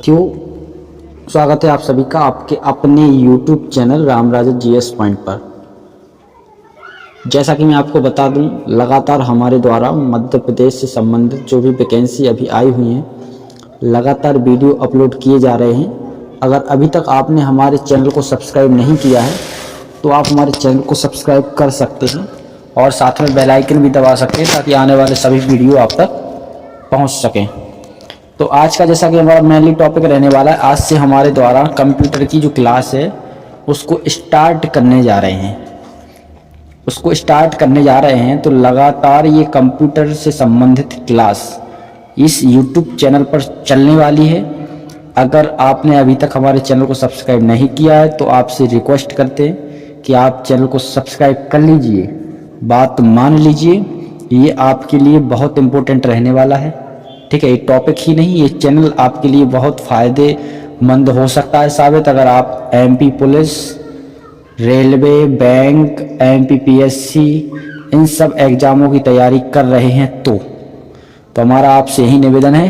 साथियों, स्वागत है आप सभी का आपके अपने YouTube channel Ramraj GS point पर। जैसा कि मैं आपको बता दूं, लगातार हमारे द्वारा मध्य प्रदेश से संबंधित जो भी वैकेंसी अभी आई हुई हैं, लगातार वीडियो अपलोड किए जा रहे हैं। अगर अभी तक आपने हमारे चैनल को सब्सक्राइब नहीं किया है तो आप हमारे चैनल को सब्सक्राइब कर सकते हैं और साथ में बेल आइकन भी दबा सकते हैं ताकि आने वाले सभी वीडियो आप तक पहुँच सकें। तो आज का जैसा कि हमारा मेनली टॉपिक रहने वाला है, आज से हमारे द्वारा कंप्यूटर की जो क्लास है उसको स्टार्ट करने जा रहे हैं। तो लगातार ये कंप्यूटर से संबंधित क्लास इस YouTube चैनल पर चलने वाली है। अगर आपने अभी तक हमारे चैनल को सब्सक्राइब नहीं किया है तो आपसे रिक्वेस्ट करते हैं कि आप चैनल को सब्सक्राइब कर लीजिए, बात मान लीजिए, ये आपके लिए बहुत इम्पोर्टेंट रहने वाला है। ठीक है, ये टॉपिक ही नहीं, ये चैनल आपके लिए बहुत फ़ायदेमंद हो सकता है साबित। अगर आप MP police, railway, bank, MPPSC इन सब एग्ज़ामों की तैयारी कर रहे हैं तो हमारा आपसे यही निवेदन है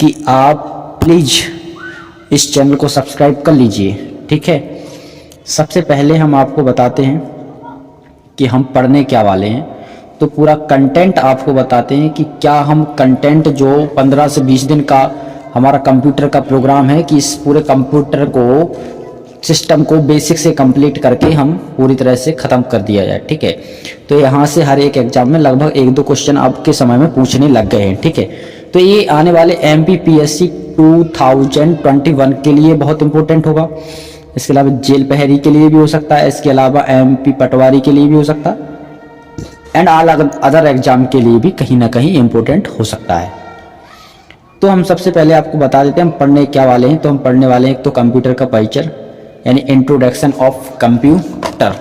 कि आप प्लीज़ इस चैनल को सब्सक्राइब कर लीजिए। ठीक है, सबसे पहले हम आपको बताते हैं कि हम पढ़ने क्या वाले हैं। तो पूरा कंटेंट आपको बताते हैं कि क्या हम कंटेंट जो 15 से 20 दिन का हमारा कंप्यूटर का प्रोग्राम है कि इस पूरे कंप्यूटर को सिस्टम को बेसिक से कंप्लीट करके हम पूरी तरह से ख़त्म कर दिया जाए। ठीक है, तो यहाँ से हर एक एग्जाम में लगभग 1-2 क्वेश्चन आपके समय में पूछने लग गए हैं। ठीक है, तो ये आने वाले MPPSC 2021 के लिए बहुत इंपॉर्टेंट होगा। इसके अलावा जेल पहरी के लिए भी हो सकता है, इसके अलावा MP पटवारी के लिए भी हो सकता है एंड ऑल अदर एग्जाम के लिए भी कहीं ना कहीं इम्पोर्टेंट हो सकता है। तो हम सबसे पहले आपको बता देते हैं हम पढ़ने क्या वाले हैं। तो हम पढ़ने वाले हैं एक तो कंप्यूटर का परिचय यानी इंट्रोडक्शन ऑफ कंप्यूटर।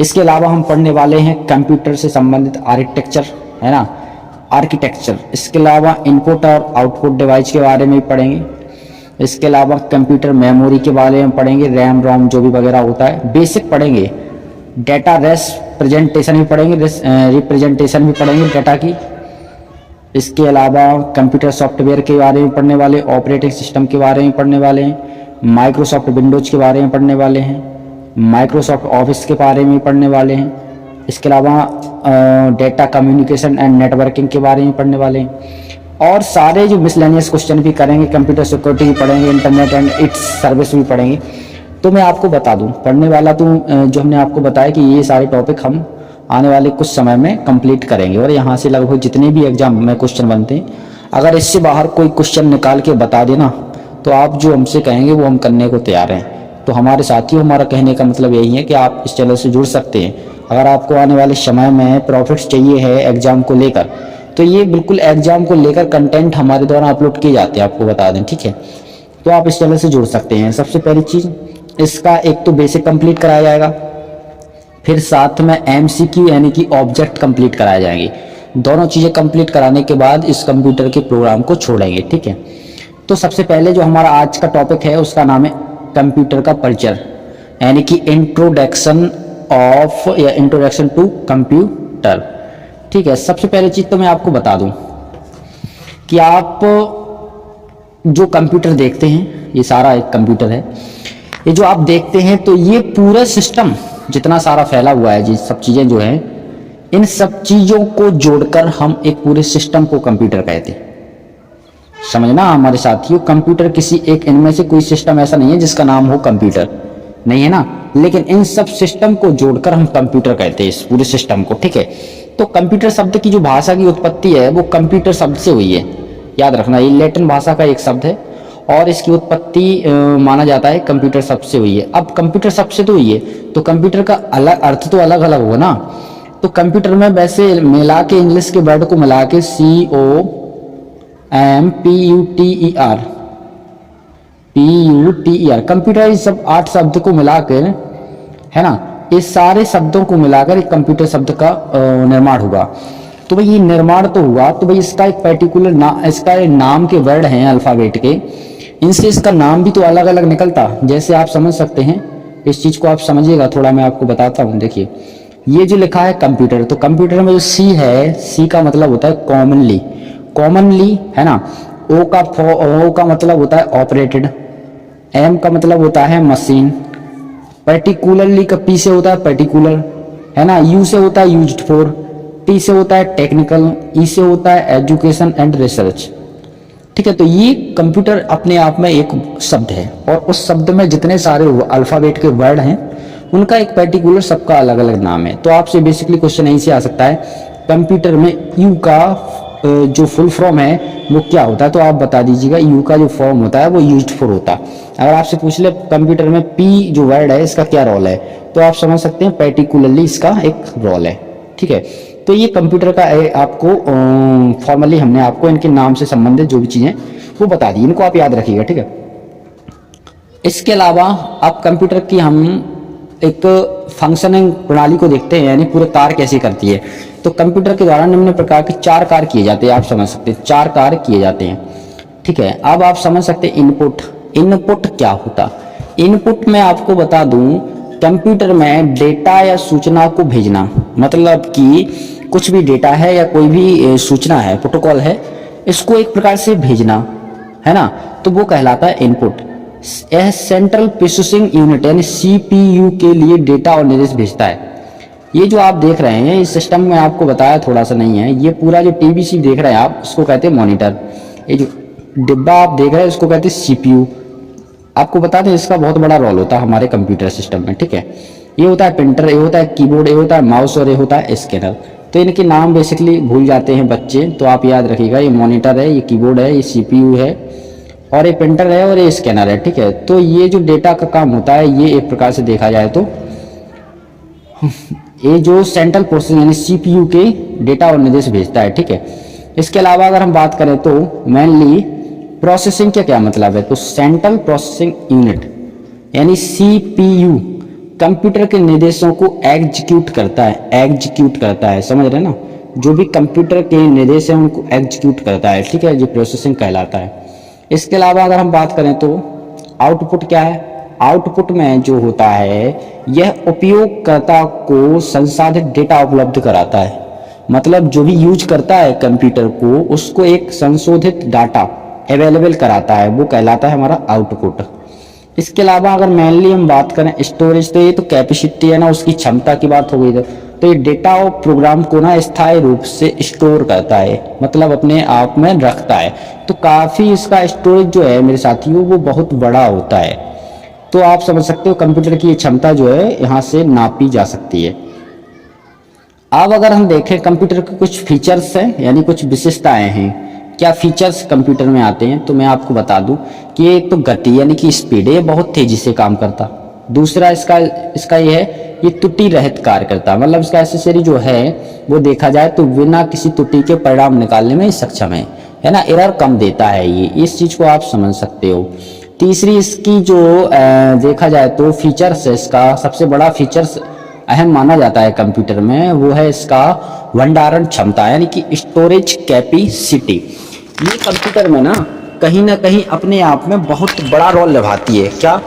इसके अलावा हम पढ़ने वाले हैं कंप्यूटर से संबंधित आर्किटेक्चर, है ना, आर्किटेक्चर। इसके अलावा इनपुट और आउटपुट डिवाइस के बारे में पढ़ेंगे। इसके अलावा कंप्यूटर मेमोरी के बारे में पढ़ेंगे, रैम रोम जो भी वगैरह होता है बेसिक पढ़ेंगे। डेटा रिप्रेजेंटेशन भी पढ़ेंगे, रिप्रेजेंटेशन भी पढ़ेंगे डेटा की। इसके अलावा कंप्यूटर सॉफ्टवेयर के बारे में पढ़ने वाले, ऑपरेटिंग सिस्टम के बारे में पढ़ने वाले हैं, माइक्रोसॉफ्ट विंडोज के बारे में पढ़ने वाले हैं, माइक्रोसॉफ्ट ऑफिस के बारे में पढ़ने वाले हैं। इसके अलावा डेटा कम्युनिकेशन एंड नेटवर्किंग के बारे में पढ़ने वाले हैं और सारे जो मिसलेनियस क्वेश्चन भी करेंगे। कंप्यूटर सिक्योरिटी भी पढ़ेंगे, इंटरनेट एंड इट्स सर्विस भी पढ़ेंगे। तो मैं आपको बता दूं पढ़ने वाला तो जो हमने आपको बताया कि ये सारे टॉपिक हम आने वाले कुछ समय में कंप्लीट करेंगे और यहाँ से लगभग जितने भी एग्जाम में क्वेश्चन बनते हैं, अगर इससे बाहर कोई क्वेश्चन निकाल के बता देना तो आप जो हमसे कहेंगे वो हम करने को तैयार हैं। तो हमारे साथियों, हमारा कहने का मतलब यही है कि आप इस चैनल से जुड़ सकते हैं। अगर आपको आने वाले समय में प्रॉफिट्स चाहिए है एग्जाम को लेकर, तो ये बिल्कुल एग्जाम को लेकर कंटेंट हमारे द्वारा अपलोड किए जाते हैं, आपको बता दें। ठीक है, तो आप इस चैनल से जुड़ सकते हैं। सबसे पहली चीज़, इसका एक तो बेसिक कंप्लीट कराया जाएगा, फिर साथ में MCQ यानी कि ऑब्जेक्ट कंप्लीट कराए जाएंगे। दोनों चीज़ें कंप्लीट कराने के बाद इस कंप्यूटर के प्रोग्राम को छोड़ेंगे। ठीक है, तो सबसे पहले जो हमारा आज का टॉपिक है उसका नाम है कंप्यूटर का परिचय यानी कि इंट्रोडक्शन ऑफ या इंट्रोडक्शन टू कंप्यूटर। ठीक है, सबसे पहली चीज़ तो मैं आपको बता दूं कि आप जो कंप्यूटर देखते हैं, ये सारा एक कंप्यूटर है। ये जो आप देखते हैं तो ये पूरा सिस्टम जितना सारा फैला हुआ है, जी सब चीज़ें जो हैं, इन सब चीज़ों को जोड़कर हम एक पूरे सिस्टम को कंप्यूटर कहते हैं। समझना हमारे साथियों, कंप्यूटर किसी एक इनमें से कोई सिस्टम ऐसा नहीं है जिसका नाम हो कंप्यूटर, नहीं है ना, लेकिन इन सब सिस्टम को जोड़कर हम कंप्यूटर कहते हैं इस पूरे सिस्टम को। ठीक है, तो कंप्यूटर शब्द की जो भाषा की उत्पत्ति है वो कंप्यूटर शब्द से हुई है, याद रखना। ये लैटिन भाषा का एक शब्द है और इसकी उत्पत्ति माना जाता है कंप्यूटर शब्द से हुई है। अब कंप्यूटर शब्द से तो हुई है तो कंप्यूटर का अलग अर्थ तो अलग अलग हो ना। तो कंप्यूटर में वैसे मिला के इंग्लिश के वर्ड को मिला के COMPUTER कंप्यूटर, इस सब 8 शब्द को मिलाकर, है ना, इस सारे शब्दों को मिलाकर एक कंप्यूटर शब्द का निर्माण हुआ। तो भाई ये निर्माण तो हुआ, तो भाई इसका एक पर्टिकुलर इसका नाम के वर्ड हैं अल्फाबेट के, इनसे इसका नाम भी तो अलग अलग निकलता। जैसे आप समझ सकते हैं, इस चीज़ को आप समझिएगा थोड़ा, मैं आपको बताता हूँ। देखिए, ये जो लिखा है कंप्यूटर, तो कंप्यूटर में जो C है, C का मतलब होता है कॉमनली, है ना, ओ का मतलब होता है ऑपरेटेड, एम का मतलब होता है मशीन, पर्टिकुलरली का पी से होता है पर्टिकुलर, है ना, यू से होता है यूज्ड फॉर, टी से होता है टेक्निकल, ई से होता है एजुकेशन एंड रिसर्च। ठीक है, तो ये कंप्यूटर अपने आप में एक शब्द है और उस शब्द में जितने सारे अल्फाबेट के वर्ड हैं उनका एक पर्टिकुलर सबका अलग अलग नाम है। तो आपसे बेसिकली क्वेश्चन यहीं से आ सकता है कंप्यूटर में यू का जो फुल फॉर्म है वो क्या होता है, तो आप बता दीजिएगा। यू का जो फॉर्म होता है वो यूज्ड फॉर होता है। अगर आपसे पूछ ले कंप्यूटर में पी जो वर्ड है इसका क्या रोल है, तो आप समझ सकते हैं पर्टिकुलरली इसका एक रोल है। ठीक है, तो ये कंप्यूटर का आपको फॉर्मली हमने आपको इनके नाम से संबंधित जो भी चीज़ें वो बता दी, इनको आप याद रखिएगा। ठीक है, इसके अलावा आप कंप्यूटर की हम एक फंक्शनिंग प्रणाली को देखते हैं, यानी पूरे कार्य कैसे करती है। तो कंप्यूटर के द्वारा निम्न प्रकार के 4 कार्य किए जाते हैं, आप समझ सकते हैं 4 कार्य किए जाते हैं। ठीक है, अब आप समझ सकते हैं इनपुट। इनपुट क्या होता, इनपुट में आपको बता दूं कंप्यूटर में डेटा या सूचना को भेजना, मतलब कि कुछ भी डेटा है या कोई भी सूचना है, प्रोटोकॉल है, इसको एक प्रकार से भेजना, है ना, तो वो कहलाता है इनपुट। यह सेंट्रल प्रोसेसिंग यूनिट यानी सीपीयू के लिए डेटा और निर्देश भेजता है। ये जो आप देख रहे हैं इस सिस्टम में आपको बताया थोड़ा सा नहीं है, ये पूरा जो टीबीसी देख रहे हैं आप उसको कहते हैं मॉनिटर। ये जो डिब्बा आप देख रहे हैं इसको कहते हैं सीपीयू। आपको बता दें इसका बहुत बड़ा रोल होता है हमारे कंप्यूटर सिस्टम में। ठीक है, ये होता है प्रिंटर, ये होता है कीबोर्ड, ये होता है माउस और ये होता है स्कैनर। तो इनके नाम बेसिकली भूल जाते हैं बच्चे, तो आप याद रखिएगा ये मॉनिटर है, ये कीबोर्ड है, ये सीपीयू है और ये प्रिंटर है और ये स्कैनर है। ठीक है, तो ये जो डेटा का काम होता है ये एक प्रकार से देखा जाए तो ये जो सेंट्रल प्रोसेसिंग यानी सीपीयू के डेटा और निर्देश भेजता है। ठीक है, इसके अलावा अगर हम बात करें तो मेनली प्रोसेसिंग का क्या मतलब है, तो सेंट्रल प्रोसेसिंग यूनिट यानी सीपीयू कंप्यूटर के निर्देशों को एग्जीक्यूट करता है, एग्जीक्यूट करता है, समझ रहे हैं ना, जो भी कंप्यूटर के निर्देश हैं उनको एग्जीक्यूट करता है। ठीक है, जो प्रोसेसिंग कहलाता है। इसके अलावा अगर हम बात करें तो आउटपुट क्या है, आउटपुट में जो होता है यह उपयोगकर्ता को संसाधित डेटा उपलब्ध कराता है, मतलब जो भी यूज करता है कंप्यूटर को उसको एक संशोधित डाटा अवेलेबल कराता है, वो कहलाता है हमारा आउटपुट। इसके अलावा अगर मेनली हम बात करें स्टोरेज, तो ये तो कैपेसिटी है ना, उसकी क्षमता की बात हो गई। तो ये डेटा और प्रोग्राम को ना स्थायी रूप से स्टोर करता है, मतलब अपने आप में रखता है। तो काफ़ी इसका स्टोरेज जो है मेरे साथियों वो बहुत बड़ा होता है। तो आप समझ सकते हो कंप्यूटर की ये क्षमता जो है यहाँ से नापी जा सकती है। अब अगर हम देखें कंप्यूटर के कुछ फीचर्स हैं यानी कुछ विशेषताएं हैं, क्या फीचर्स कंप्यूटर में आते हैं, तो मैं आपको बता दूं कि एक तो गति यानी कि स्पीड है, ये बहुत तेजी से काम करता। दूसरा इसका ये है ये त्रुटि रहित कार्य करता, मतलब इसका एसेसरी जो है वो देखा जाए तो बिना किसी त्रुटि के परिणाम निकालने में सक्षम है ना, एरर कम देता है ये, इस चीज को आप समझ सकते हो। तीसरी इसकी जो देखा जाए तो फीचर्स है, इसका सबसे बड़ा फीचर्स अहम माना जाता है कंप्यूटर में, वो है इसका भंडारण क्षमता यानी कि स्टोरेज कैपेसिटी। ये कंप्यूटर में ना कहीं अपने आप में बहुत बड़ा रोल निभाती है। क्या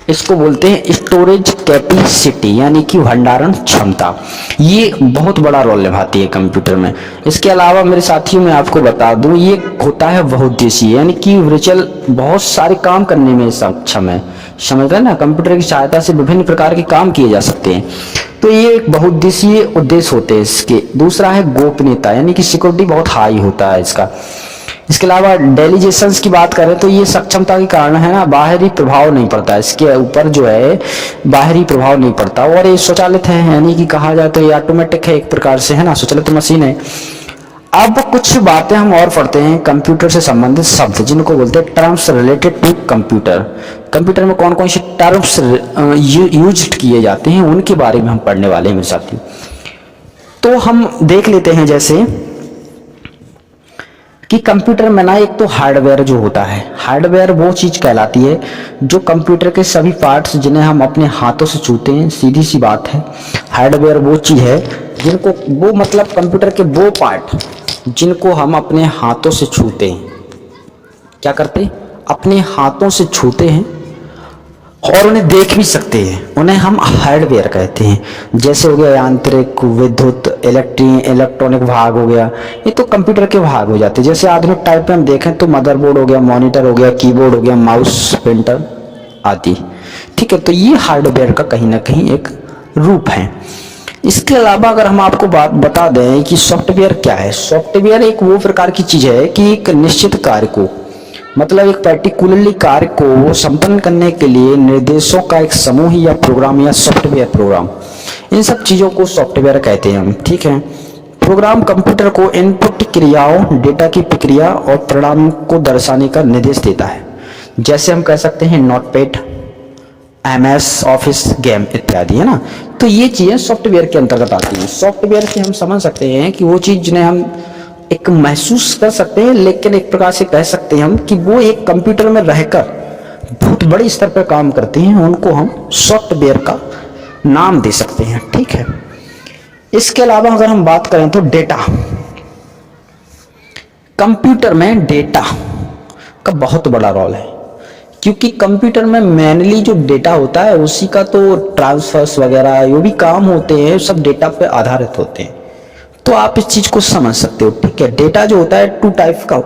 इसको बोलते हैं स्टोरेज कैपेसिटी यानी कि भंडारण क्षमता, ये बहुत बड़ा रोल निभाती है कंप्यूटर में। इसके अलावा मेरे साथियों मैं आपको बता दूं ये होता है बहुउद्देशीय यानी कि वर्चुअल बहुत सारे काम करने में सक्षम है, समझ रहे हैं ना, कंप्यूटर की सहायता से विभिन्न प्रकार के काम किए जा सकते हैं। तो ये एक बहुउद्देशीय उद्देश्य होते हैं इसके। दूसरा है गोपनीयता यानी कि सिक्योरिटी बहुत हाई होता है इसका। इसके अलावा डेलीगेशंस की बात करें तो ये सक्षमता के कारण है ना बाहरी प्रभाव नहीं पड़ता, इसके ऊपर जो है बाहरी प्रभाव नहीं पड़ता। और ये स्वचालित है यानी कि कहा जाए तो ये ऑटोमेटिक है एक प्रकार से, है ना, स्वचालित मशीन है। अब कुछ बातें हम और पढ़ते हैं कंप्यूटर से संबंधित शब्द जिनको बोलते हैं terms related to computer. Computer में कौन कौन से टर्म्स यूज किए जाते हैं उनके बारे में हम पढ़ने वाले हैं मेरे साथियों। तो हम देख लेते हैं जैसे कि कंप्यूटर में ना एक तो हार्डवेयर जो होता है, हार्डवेयर वो चीज कहलाती है जो कंप्यूटर के सभी पार्ट्स जिन्हें हम अपने हाथों से छूते हैं, सीधी सी बात है। हार्डवेयर वो चीज है जिनको वो मतलब कंप्यूटर के वो पार्ट जिनको हम अपने हाथों से छूते हैं, क्या करते हैं अपने हाथों से छूते हैं और उन्हें देख भी सकते हैं। उन्हें हम हार्डवेयर कहते हैं। जैसे हो गया यांत्रिक, विद्युत, इलेक्ट्रॉनिक भाग हो गया, ये तो कंप्यूटर के भाग हो जाते हैं। जैसे आधुनिक टाइप में हम देखें तो मदरबोर्ड हो गया, मॉनिटर हो गया, कीबोर्ड हो गया, माउस, प्रिंटर आदि। ठीक है, तो ये हार्डवेयर का कहीं ना कहीं एक रूप है। इसके अलावा अगर हम आपको बात बता दें कि सॉफ्टवेयर क्या है। सॉफ्टवेयर एक वो प्रकार की चीज है कि एक निश्चित कार्य को, मतलब एक पर्टिकुलरली कार्य को संपन्न करने के लिए निर्देशों का एक समूह या प्रोग्राम या सॉफ्टवेयर प्रोग्राम, इन सब चीजों को सॉफ्टवेयर कहते हैं हम। ठीक है, प्रोग्राम कंप्यूटर को इनपुट क्रियाओं, डेटा की प्रक्रिया और परिणाम को दर्शाने का निर्देश देता है। जैसे हम कह सकते हैं नोटपैड, MS ऑफिस, गेम इत्यादि, है ना। तो ये चीजें सॉफ्टवेयर के अंतर्गत आती हैं। सॉफ्टवेयर से हम समझ सकते हैं कि वो चीज जिन्हें हम एक महसूस कर सकते हैं, लेकिन एक प्रकार से कह सकते हैं हम कि वो एक कंप्यूटर में रहकर बहुत बड़े स्तर पर काम करते हैं, उनको हम सॉफ्टवेयर का नाम दे सकते हैं। ठीक है, इसके अलावा अगर हम बात करें तो डेटा, कंप्यूटर में डेटा का बहुत बड़ा रोल है, क्योंकि कंप्यूटर में मेनली जो डेटा होता है उसी का तो ट्रांसफर्स वगैरह जो भी काम होते हैं सब डेटा पे आधारित होते हैं। तो आप इस चीज को समझ सकते हो। ठीक है, डेटा जो होता है 2 टाइप का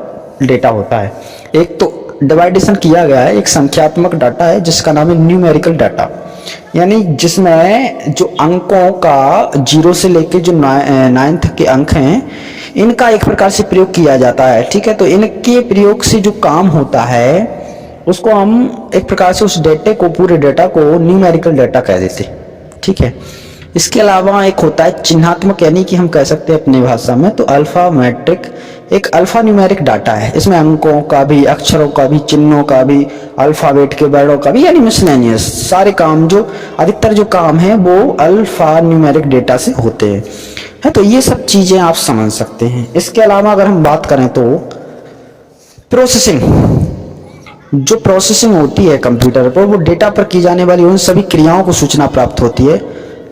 डेटा होता है। एक तो डिवाइडेशन किया गया है, एक संख्यात्मक डाटा है जिसका नाम है न्यूमेरिकल डाटा, यानी जिसमें जो अंकों का 0 से लेके जो 9th के अंक हैं इनका एक प्रकार से प्रयोग किया जाता है। ठीक है, तो इनके प्रयोग से जो काम होता है उसको हम एक प्रकार से उस डेटे को, पूरे डेटा को न्यूमेरिकल डाटा कह देते हैं। ठीक है, इसके अलावा एक होता है चिन्हात्मक, यानी कि हम कह सकते हैं अपनी भाषा में तो अल्फा मैट्रिक, एक अल्फा न्यूमेरिक डाटा है। इसमें अंकों का भी, अक्षरों का भी, चिन्हों का भी, अल्फाबेट के वर्डों का भी, यानी मिसलेनियस सारे काम, जो अधिकतर जो काम है वो अल्फा न्यूमेरिक डेटा से होते हैं। है, तो ये सब चीजें आप समझ सकते हैं। इसके अलावा अगर हम बात करें तो प्रोसेसिंग, जो प्रोसेसिंग होती है कंप्यूटर पर, वो डेटा पर की जाने वाली उन सभी क्रियाओं को सूचना प्राप्त होती है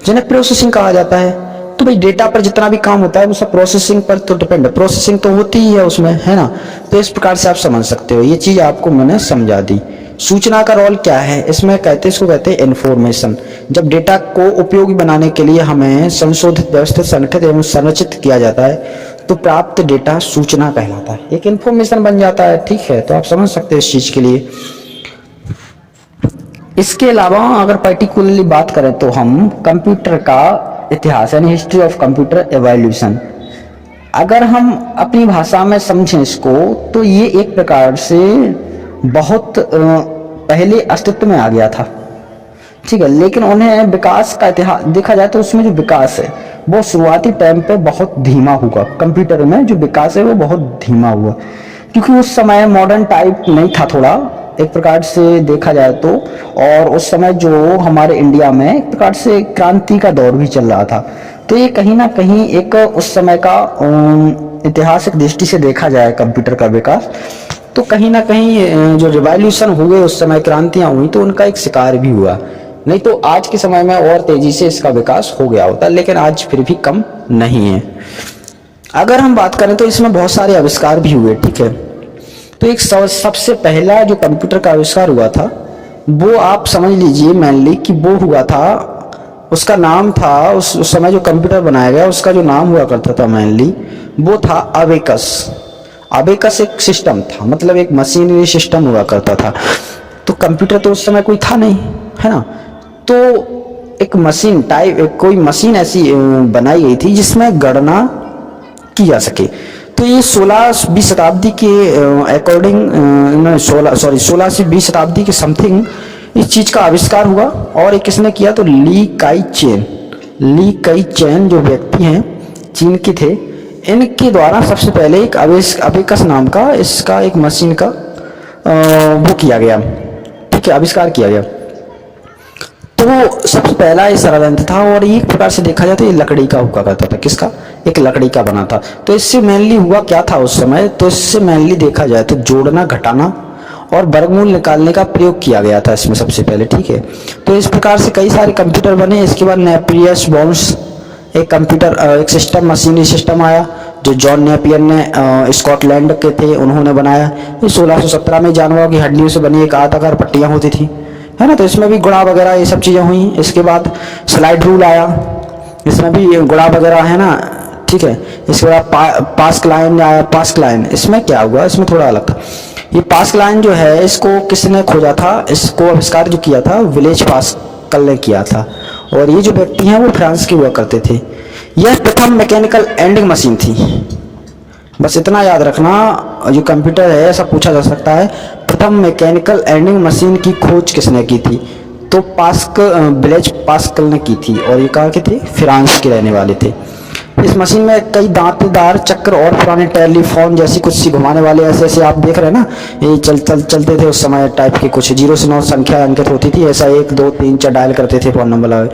जिन्हें प्रोसेसिंग कहा जाता है। तो भाई डेटा पर जितना भी काम होता है वो सब प्रोसेसिंग पर तो डिपेंड है, प्रोसेसिंग तो होती ही है उसमें, है ना। तो इस प्रकार से आप समझ सकते हो, ये चीज आपको मैंने समझा दी। सूचना का रोल क्या है इसमें, इसको कहते हैं इन्फॉर्मेशन। जब डेटा को उपयोगी बनाने के लिए हमें संशोधित, व्यवस्थित, संगठित एवं संरचित किया जाता है तो प्राप्त डेटा सूचना कहलाता है, एक इन्फॉर्मेशन बन जाता है। ठीक है, तो आप समझ सकते हैं इस चीज के लिए। इसके अलावा अगर पर्टिकुलरली बात करें तो हम कंप्यूटर का इतिहास, यानी हिस्ट्री ऑफ कंप्यूटर एवोल्यूशन, अगर हम अपनी भाषा में समझें इसको तो ये एक प्रकार से बहुत पहले अस्तित्व में आ गया था। ठीक है, लेकिन उन्हें विकास का इतिहास देखा जाए तो उसमें जो विकास है वो शुरुआती टाइम पे बहुत धीमा हुआ। कंप्यूटर में जो विकास है वो बहुत धीमा हुआ, क्योंकि उस समय मॉडर्न टाइप नहीं था, थोड़ा एक प्रकार से देखा जाए तो। और उस समय जो हमारे इंडिया में एक प्रकार से क्रांति का दौर भी चल रहा था। तो ये कहीं ना कहीं एक उस समय का ऐतिहासिक दृष्टि से देखा जाए कंप्यूटर का विकास, तो कहीं ना कहीं जो रिवॉल्यूशन हुए उस समय, क्रांतियां हुई, तो उनका एक शिकार भी हुआ। नहीं तो आज के समय में और तेजी से इसका विकास हो गया होता, लेकिन आज फिर भी कम नहीं है। अगर हम बात करें तो इसमें बहुत सारे आविष्कार भी हुए। ठीक है, तो एक सबसे पहला जो कंप्यूटर का आविष्कार हुआ था वो आप समझ लीजिए मेनली कि वो हुआ था, उसका नाम था, उस समय जो कंप्यूटर बनाया गया उसका जो नाम हुआ करता था मेनली वो था अबेकस। अबेकस एक सिस्टम था, मतलब एक मशीनरी सिस्टम हुआ करता था। तो कंप्यूटर तो उस समय कोई था नहीं, है ना। तो एक मशीन टाइप, कोई मशीन ऐसी बनाई गई थी जिसमें गणना की जा सके। तो ये 16वीं शताब्दी के अकॉर्डिंग 16 से 20 शताब्दी के समथिंग इस चीज का आविष्कार हुआ। और ये किसने किया तो ली काई चेन जो व्यक्ति हैं चीन के थे, इनके द्वारा सबसे पहले एक अबेकस नाम का इसका एक मशीन का वो किया गया। ठीक है, आविष्कार किया गया। तो सबसे पहला ये षड्यंत्र था, और एक प्रकार से देखा जाए तो ये लकड़ी का हुआ करता था। किसका, एक लकड़ी का बना था। तो इससे मेनली हुआ क्या था उस समय, तो इससे मेनली देखा जाए तो जोड़ना, घटाना और वर्गमूल निकालने का प्रयोग किया गया था इसमें सबसे पहले। ठीक है, तो इस प्रकार से कई सारे कंप्यूटर बने। इसके बाद नेपियर्स बोन्स एक कंप्यूटर, एक सिस्टम, मशीनरी सिस्टम आया जो जॉन नेपियर ने स्कॉटलैंड के थे, उन्होंने बनाया। 1617 में जानवरों की हड्डियों से बनी एक आयताकार पट्टियां होती थी। है ना। तो इसमें भी गुणा वगैरह ये सब चीज़ें हुई। इसके बाद स्लाइड रूल आया, इसमें भी ये गुणा वगैरह है ना, ठीक है। इसके बाद पास्क लाइन आया। पास्क लाइन इसमें क्या हुआ, इसमें थोड़ा अलग था। ये पास्क लाइन जो है इसको किसने खोजा था, इसको आविष्कार जो किया था विलेज पास्कल ने किया था, और ये जो व्यक्ति हैं वो फ्रांस के हुआ करते थे। यह प्रथम मैकेनिकल एंडिंग मशीन थी। बस इतना याद रखना, जो कंप्यूटर है ऐसा पूछा जा सकता है, प्रथम मैकेनिकल एंडिंग मशीन की खोज किसने की थी, तो ब्लेज पास्कल ने की थी, और ये कहाँ के थे, फ्रांस के रहने वाले थे। इस मशीन में कई दांतेदार चक्र और पुराने टेलीफोन जैसी कुछ सी घुमाने वाले ऐसे ऐसे आप देख रहे हैं ना, ये चलते थे उस समय टाइप के, कुछ 0 से 9 संख्या अंकित होती थी, ऐसा 1 2 3 4 डायल करते थे फोन नंबर लगे,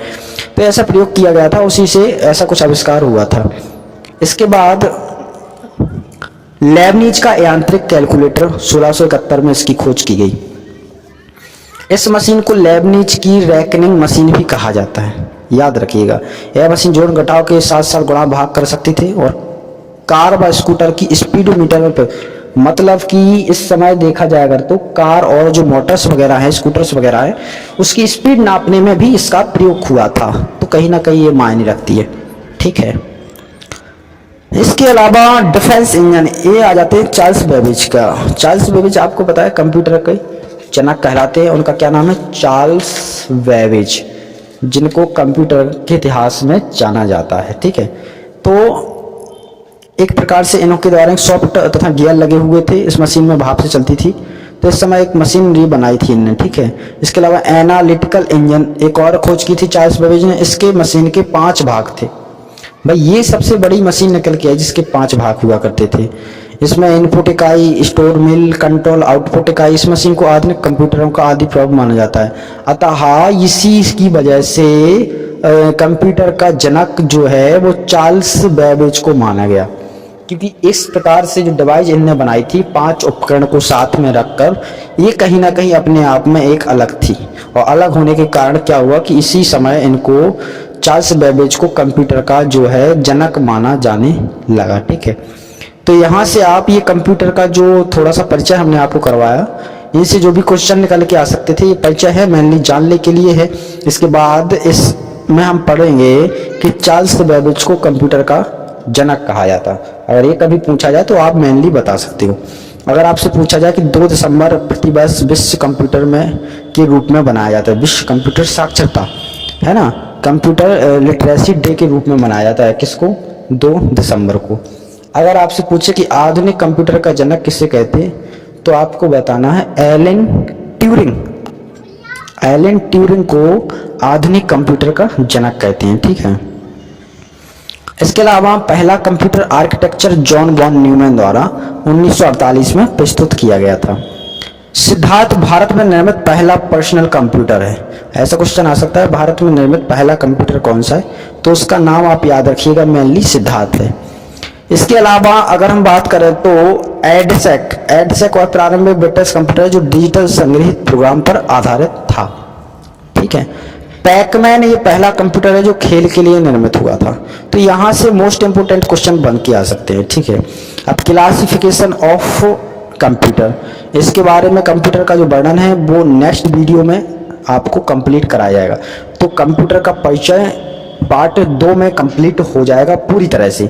तो ऐसा प्रयोग किया गया था, उसी से ऐसा कुछ आविष्कार हुआ था। इसके बाद लेबनीज का यांत्रिक कैलकुलेटर 1671 में इसकी खोज की गई। इस मशीन को लेबनीज की रेकनिंग मशीन भी कहा जाता है, याद रखिएगा। यह मशीन जोड़ घटाव के साथ साथ गुणा भाग कर सकती थी, और कार व स्कूटर की स्पीडोमीटर में, मतलब कि इस समय देखा जाए अगर तो कार और जो मोटर्स वगैरह है, स्कूटर्स वगैरह है, उसकी स्पीड नापने में भी इसका प्रयोग हुआ था, तो कहीं ना कहीं ये मायने रखती है, ठीक है। इसके अलावा डिफेंस इंजन, ये आ जाते हैं चार्ल्स बेबेज का। चार्ल्स बेबेज आपको पता है कंप्यूटर के जनक कहलाते हैं, उनका क्या नाम है, चार्ल्स बेबेज, जिनको कंप्यूटर के इतिहास में जाना जाता है, ठीक है। तो एक प्रकार से इनके द्वारा सॉफ्ट तथा गियर लगे हुए थे, इस मशीन में भाप से चलती थी, तो इस समय एक मशीनरी बनाई थी इन्होंने, ठीक है। इसके अलावा एनालिटिकल इंजन एक और खोज की थी चार्ल्स बेबेज ने, इसके मशीन के 5 भाग थे। भाई ये सबसे बड़ी मशीन निकल के आई जिसके 5 भाग हुआ करते थे। इसमें इनपुट इकाई, स्टोर मिल, कंट्रोल, आउटपुट इकाई। इस मशीन को आधुनिक कंप्यूटरों का आदि प्रयोग माना जाता है। अतः इसी की वजह से कंप्यूटर का जनक जो है वो चार्ल्स बेबेज को माना गया, क्योंकि इस प्रकार से जो डिवाइस इन्होंने बनाई थी 5 उपकरण को साथ में रखकर, ये कहीं ना कहीं अपने आप में एक अलग थी, और अलग होने के कारण क्या हुआ कि इसी समय इनको चार्ल्स बेबेज को कंप्यूटर का जो है जनक माना जाने लगा, ठीक है। तो यहाँ से आप ये कंप्यूटर का जो थोड़ा सा परिचय हमने आपको करवाया, इनसे जो भी क्वेश्चन निकल के आ सकते थे, ये परिचय है मेनली जानने के लिए है। इसके बाद इसमें हम पढ़ेंगे कि चार्ल्स बेबेज को कंप्यूटर का जनक कहा जाता। अगर ये कभी पूछा जाए तो आप मेनली बता सकते हो। अगर आपसे पूछा जाए कि 2 दिसंबर प्रतिवर्ष विश्व कंप्यूटर में के रूप में बनाया जाता है, विश्व कंप्यूटर साक्षरता है ना, कंप्यूटर लिटरेसी डे के रूप में मनाया जाता है, किसको, 2 दिसंबर को। अगर आपसे पूछे कि आधुनिक कंप्यूटर का जनक किसे कहते हैं, तो आपको बताना है एलन ट्यूरिंग। एलन ट्यूरिंग को आधुनिक कंप्यूटर का जनक कहते हैं, ठीक है। इसके अलावा पहला computer architecture John von Neumann द्वारा 1948 में प्रस्तुत किया गया था। सिद्धार्थ भारत में निर्मित पहला पर्सनल कंप्यूटर है। ऐसा क्वेश्चन आ सकता है, भारत में निर्मित पहला कंप्यूटर कौन सा है, तो उसका नाम आप याद रखिएगा, मेनली सिद्धार्थ है। इसके अलावा अगर हम बात करें तो एडसेक और प्रारंभिक ब्रिटिश कंप्यूटर जो डिजिटल संग्रहित प्रोग्राम पर आधारित था, ठीक है। पैकमैन ये पहला कंप्यूटर है जो खेल के लिए निर्मित हुआ था। तो यहाँ से मोस्ट इंपोर्टेंट क्वेश्चन बन के आ सकते हैं, ठीक है। अब क्लासिफिकेशन ऑफ कंप्यूटर, इसके बारे में कंप्यूटर का जो वर्णन है वो नेक्स्ट वीडियो में आपको कंप्लीट कराया जाएगा। तो कंप्यूटर का परिचय पार्ट 2 में कंप्लीट हो जाएगा पूरी तरह से।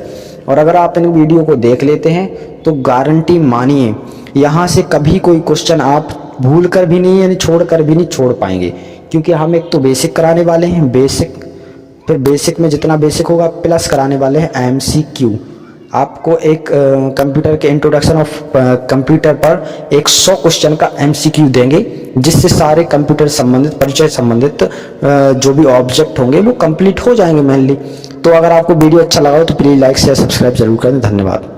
और अगर आप इन वीडियो को देख लेते हैं तो गारंटी मानिए यहाँ से कभी कोई क्वेश्चन आप भूल कर भी नहीं, यानी छोड़ कर भी नहीं छोड़ पाएंगे, क्योंकि हम एक तो बेसिक कराने वाले हैं, बेसिक, फिर बेसिक में जितना बेसिक होगा प्लस कराने वाले हैं MCQ। आपको एक कंप्यूटर के इंट्रोडक्शन ऑफ कंप्यूटर पर 100 क्वेश्चन का MCQ देंगे, जिससे सारे कंप्यूटर संबंधित, परिचय संबंधित जो भी ऑब्जेक्ट होंगे वो कंप्लीट हो जाएंगे मेनली। तो अगर आपको वीडियो अच्छा लगा हो तो प्लीज़ लाइक शेयर सब्सक्राइब जरूर करें। धन्यवाद।